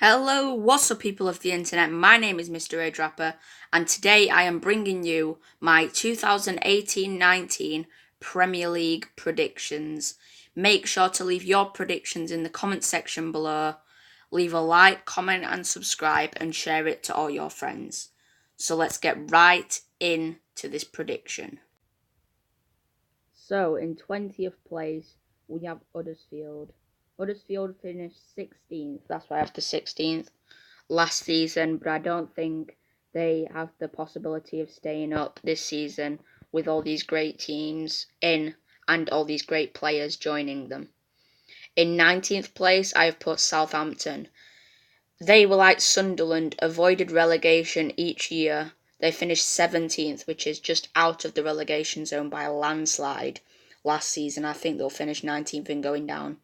Hello, what's up, people of the internet? My name is Mr. Age Rapper, and today I am bringing you my 2018-19 Premier League predictions. Make sure to leave your predictions in the comment section below. Leave a like, comment, and subscribe, and share it to all your friends. So let's get right into this prediction. So, in 20th place, we have Huddersfield. Huddersfield finished 16th. That's why I have the 16th last season, but I don't think they have the possibility of staying up this season with all these great teams in and all these great players joining them. In 19th place, I have put Southampton. They were like Sunderland, avoided relegation each year. They finished 17th, which is just out of the relegation zone by a landslide last season. I think they'll finish 19th and going down.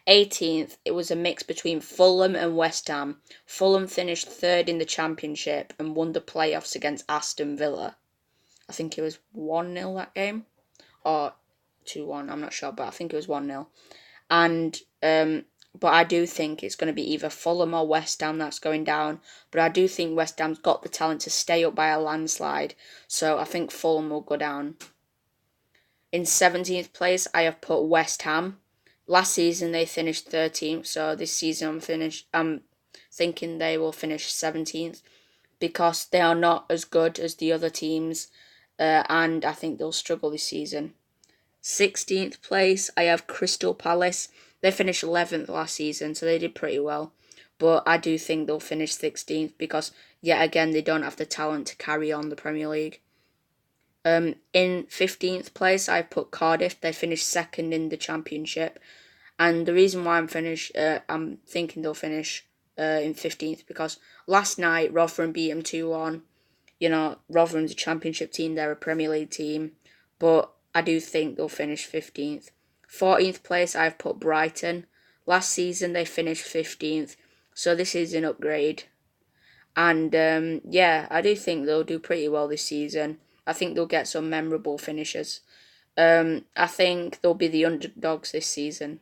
18th, it was a mix between Fulham and West Ham. Fulham finished third in the Championship and won the playoffs against Aston Villa. I think it was 1-0 that game, or 2-1, I'm not sure, but I think it was 1-0. And but I do think it's going to be either Fulham or West Ham that's going down. But I do think West Ham's got the talent to stay up by a landslide. So I think Fulham will go down. In 17th place, I have put West Ham. Last season they finished 13th, so this season I'm thinking they will finish 17th because they are not as good as the other teams, and I think they'll struggle this season. 16th place, I have Crystal Palace. They finished 11th last season, so they did pretty well. But I do think they'll finish 16th because, yet again, they don't have the talent to carry on the Premier League. In 15th place, I put Cardiff. They finished second in the Championship. And the reason why I'm thinking they'll finish in 15th because last night Rotherham beat them 2-1. You know, Rotherham's a Championship team, they're a Premier League team. But I do think they'll finish 15th. 14th place, I've put Brighton. Last season, they finished 15th. So this is an upgrade. And I do think they'll do pretty well this season. I think they'll get some memorable finishes. I think they'll be the underdogs this season.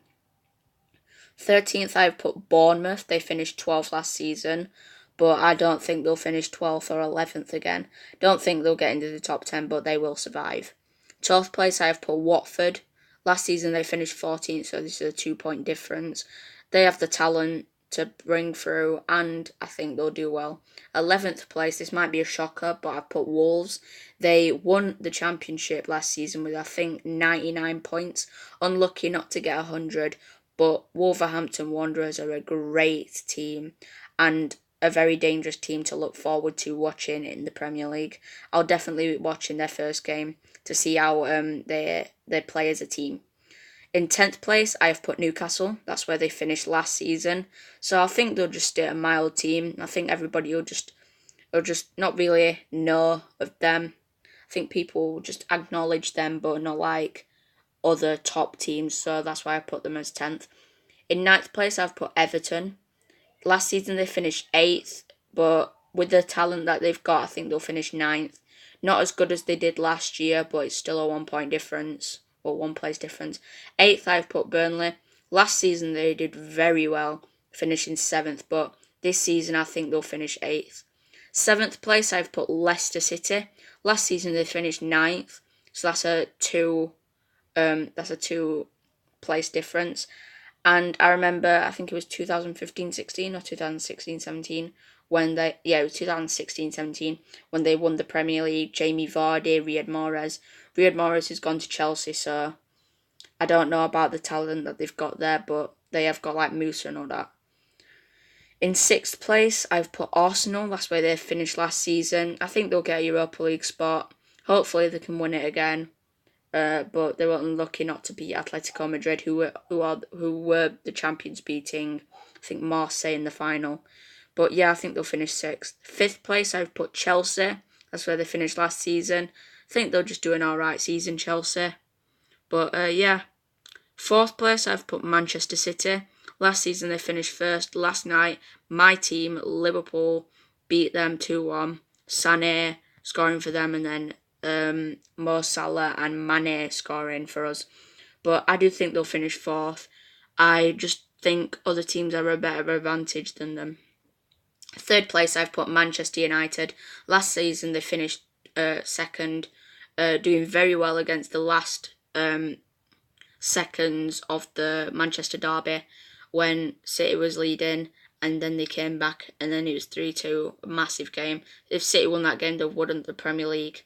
13th, I've put Bournemouth. They finished 12th last season, but I don't think they'll finish 12th or 11th again. Don't think they'll get into the top 10, but they will survive. 12th place, I have put Watford. Last season, they finished 14th, so this is a 2-point difference. They have the talent to bring through, and I think they'll do well. 11th place, this might be a shocker, but I've put Wolves. They won the Championship last season with, I think, 99 points. Unlucky not to get 100, but Wolverhampton Wanderers are a great team and a very dangerous team to look forward to watching in the Premier League. I'll definitely be watching their first game to see how they play as a team. In 10th place, I have put Newcastle. That's where they finished last season. So I think they'll just stay a mild team. I think everybody will just not really know of them. I think people will just acknowledge them, but not like other top teams. So that's why I put them as 10th. In 9th place, I've put Everton. Last season they finished 8th, but with the talent that they've got, I think they'll finish 9th. Not as good as they did last year, but it's still a 1-point difference, or 1 place difference. 8th, I've put Burnley. Last season they did very well, finishing 7th, but this season I think they'll finish 8th. 7th place, I've put Leicester City. Last season they finished 9th, so that's a 2 place difference. And I remember, I think it was 2015-16 or 2016-17 it was 2016-17 when they won the Premier League. Jamie Vardy, Riyad Mahrez. Riyad Mahrez has gone to Chelsea, so I don't know about the talent that they've got there, but they have got like Musa and all that. In 6th place, I've put Arsenal. That's where they finished last season. I think they'll get a Europa League spot. Hopefully they can win it again. But they were unlucky not to beat Atletico Madrid, who were the champions, beating I think Marseille in the final. But yeah, I think they'll finish 6th. 5th place, I've put Chelsea. That's where they finished last season. I think they'll just do an alright season, Chelsea. But 4th place, I've put Manchester City. Last season they finished 1st. Last night, my team, Liverpool, beat them 2-1. Sané scoring for them, and then Mo Salah and Mane scoring for us. But I do think they'll finish 4th. I just think other teams have a better advantage than them. Third place, I've put Manchester United. Last season, they finished second, doing very well against the last seconds of the Manchester derby when City was leading, and then they came back, and then it was 3-2, a massive game. If City won that game, they wouldn't the Premier League,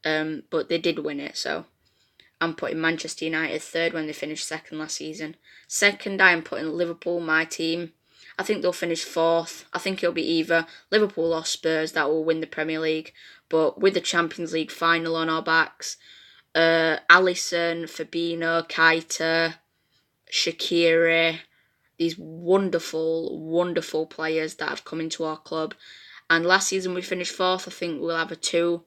but they did win it, so I'm putting Manchester United third when they finished second last season. Second, I am putting Liverpool, my team. I think they'll finish fourth. I think it'll be either Liverpool or Spurs that will win the Premier League, but with the Champions League final on our backs, Alisson, Fabinho, Keita, Shaqiri, these wonderful, wonderful players that have come into our club. And last season we finished fourth. I think we'll have a two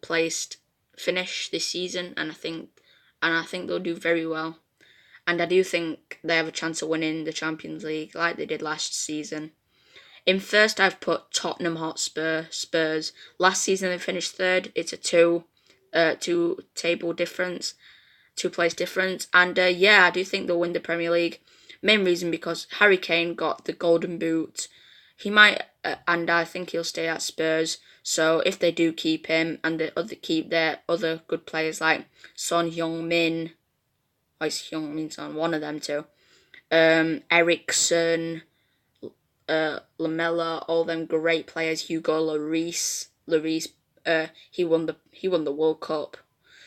placed finish this season, and I think they'll do very well. And I do think they have a chance of winning the Champions League like they did last season. In first, I've put Tottenham Hotspur, Spurs. Last season they finished third. It's a two table difference, 2 place difference. And I do think they'll win the Premier League. Main reason because Harry Kane got the Golden Boot. He might, and I think he'll stay at Spurs. So if they do keep him and keep their other good players like Son Heung-min, it's Heung-min Son, one of them too, Eriksen, Lamella, all them great players. Hugo Lloris, he won the World Cup.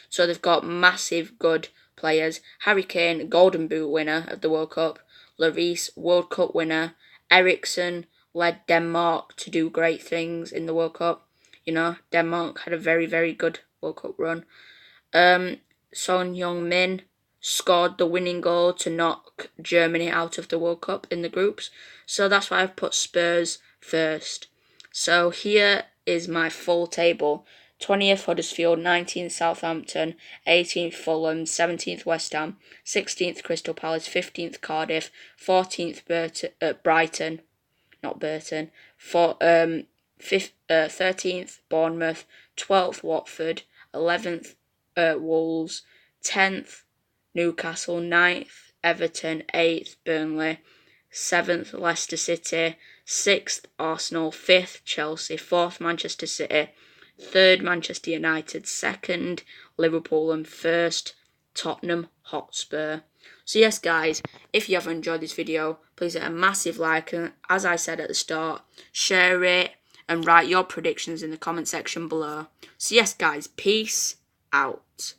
So they've got massive good players. Harry Kane, Golden Boot winner of the World Cup. Lloris, World Cup winner. Eriksen led Denmark to do great things in the World Cup. You know, Denmark had a very, very good World Cup run. Son Heung-min scored the winning goal to knock Germany out of the World Cup in the groups. So that's why I've put Spurs first. So here is my full table. 20th Huddersfield, 19th Southampton, 18th Fulham, 17th West Ham, 16th Crystal Palace, 15th Cardiff, 14th Brighton, not Burton, 13th Bournemouth, 12th Watford, 11th Wolves, 10th Newcastle, 9th Everton, 8th Burnley, 7th Leicester City, 6th Arsenal, 5th Chelsea, 4th Manchester City, 3rd Manchester United, 2nd Liverpool, and 1st Tottenham Hotspur. So yes guys, if you have enjoyed this video, please hit a massive like, and as I said at the start, share it and write your predictions in the comment section below. So yes guys, peace out.